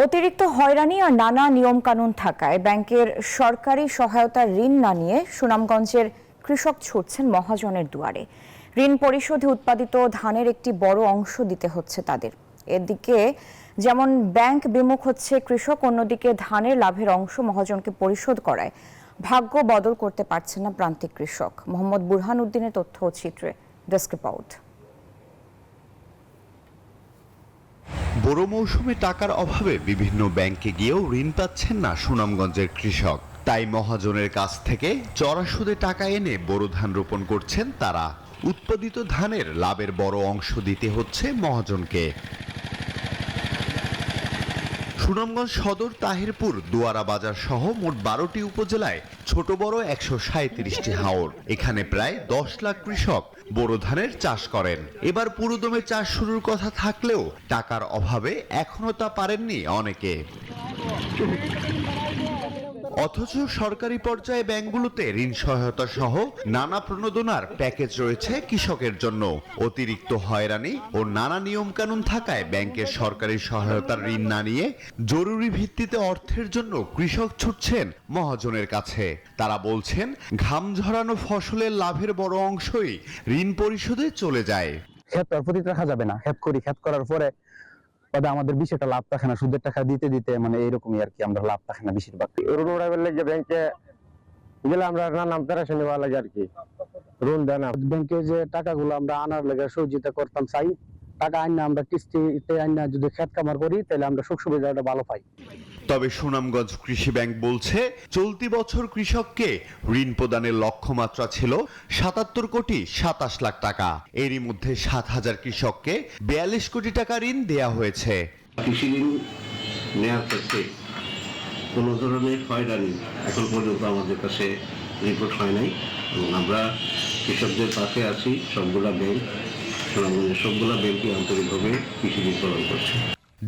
অতিরিক্ত হয়রানি আর নানা নিয়মকানুন থাকায় ব্যাংকের সরকারি সহায়তার ঋণ না নিয়ে সুনামগঞ্জের কৃষক ছুটছেন মহাজনের দুয়ারে। ঋণ পরিশোধে উৎপাদিত ধানের একটি বড় অংশ দিতে হচ্ছে তাদের। এদিকে যেমন ব্যাংক বিমুখ হচ্ছে কৃষক, অন্যদিকে ধানের লাভের অংশ মহাজনকে পরিশোধ করায় ভাগ্য বদল করতে পারছেন না প্রান্তিক কৃষক। মোহাম্মদ বুরহান উদ্দিনের তথ্য ও চিত্রে ডেস্ক রিপোর্ট। বড় মৌসুমে টাকার অভাবে বিভিন্ন ব্যাংকে গিয়েও ঋণ পাচ্ছেন না সুনামগঞ্জের কৃষক। তাই মহাজনের কাছ থেকে চড়া সুদে টাকা এনে বোরো ধান রোপণ করছেন তারা। উৎপাদিত ধানের লাভের বড় অংশ দিতে হচ্ছে মহাজনকে। সুনামগঞ্জ সদর, তাহিরপুর, দুয়ারা বাজার সহ মোট 12টি উপজেলায় ছোট বড় 137টি হাওর। এখানে প্রায় 10 লাখ কৃষক বোরো ধানের চাষ করেন। এবার পুরোদমে চাষ শুরুর কথা থাকলেও টাকার অভাবে এখনো তা পারেননি অনেকে। অথচ সরকারি পর্যায়ে ব্যাংকগুলোতে ঋণ সহায়তা সহ নানা প্রণোদনার প্যাকেজ রয়েছে কৃষকের জন্য। অতিরিক্ত হয়রানি ও নানা নিয়মকানুন থাকায় ব্যাংকের সরকারি সহায়তার ঋণ না নিয়ে জরুরি ভিত্তিতে অর্থের জন্য কৃষক ছুটছেন মহাজনের কাছে। তারা বলছেন, ঘাম ঝরানো ফসলের লাভের বড় অংশই ঋণ পরিশোধে চলে যায়। ক্ষেত প্রতি রাখা যাবে না, ক্ষেত করার পরে আমাদের বেশি একটা লাভ থাকে না, সুদের টাকা দিতে দিতে মানে এইরকমই আর কি, আমরা লাভ থাকে না বেশিরভাগ। ব্যাংকে গেলে আমরা নাম পেরেশানি নেওয়া লাগে আর কি, ঋণ দেয় না। ব্যাংকে যে টাকাগুলো আমরা আনার লাগে সহযোগিতা করতাম, চাই টাকা আইনা আমরা কিস্তিতে আইনা যদি ক্ষেত কামার করি তাহলে আমরা সুখ সুবিধাটা ভালো পাই। তবে সুনামগঞ্জ কৃষি ব্যাংক বলছে, চলতি বছর কৃষককে ঋণ প্রদানের লক্ষ্যমাত্রা ছিল 77 কোটি 27 লাখ টাকা। এরই মধ্যে 7,000 কৃষককে 42 কোটি টাকা ঋণ দেয়া হয়েছে। কৃষি ঋণ নেওয়ার ক্ষেত্রে কোনো ধরনের হয়রানি এখন পর্যন্ত আমাদের কাছে রিপোর্ট হয় নাই, এবং আমরা কৃষকদের পাশে আছি। সবগুলা ব্যাংক, সুনামগঞ্জের সবগুলা ব্যাংকই আন্তরিকভাবে কৃষি ঋণ প্রদান করছে।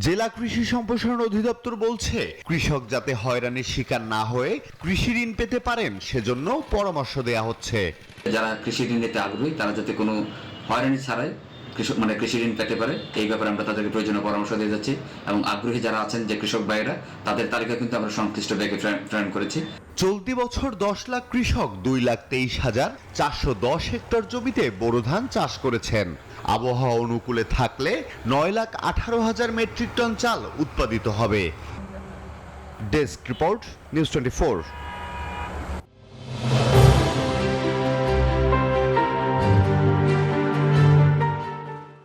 জেলা কৃষি সম্প্রসারণ অধিদপ্তর বলছে, কৃষক যাতে হয়রানির শিকার না হয়ে কৃষি ঋণ পেতে পারেন সেজন্য পরামর্শ দেয়া হচ্ছে। যারা কৃষি ঋণ নিতে আগ্রহী তারা যাতে কোনো হয়রানি ছাড়াই কৃষি ঋণ পেতে পারে, এই ব্যাপারে আমরা তাদেরকে প্রয়োজনীয় পরামর্শ দিয়ে যাচ্ছি। এবং আগ্রহী যারা আছেন যে কৃষক ভাইয়েরা, তাদের তালিকা কিন্তু আমরা সংশ্লিষ্ট ব্যাংকে প্রেরণ করেছি। চলতি বছর 10 লাখ কৃষক 2,23,410 হেক্টর জমিতে বোরো ধান চাষ করেছেন। আবহাওয়া অনুকূলে থাকলে 9,18,000 মেট্রিক টন চাল উৎপাদিত হবে। Desk report, news 24।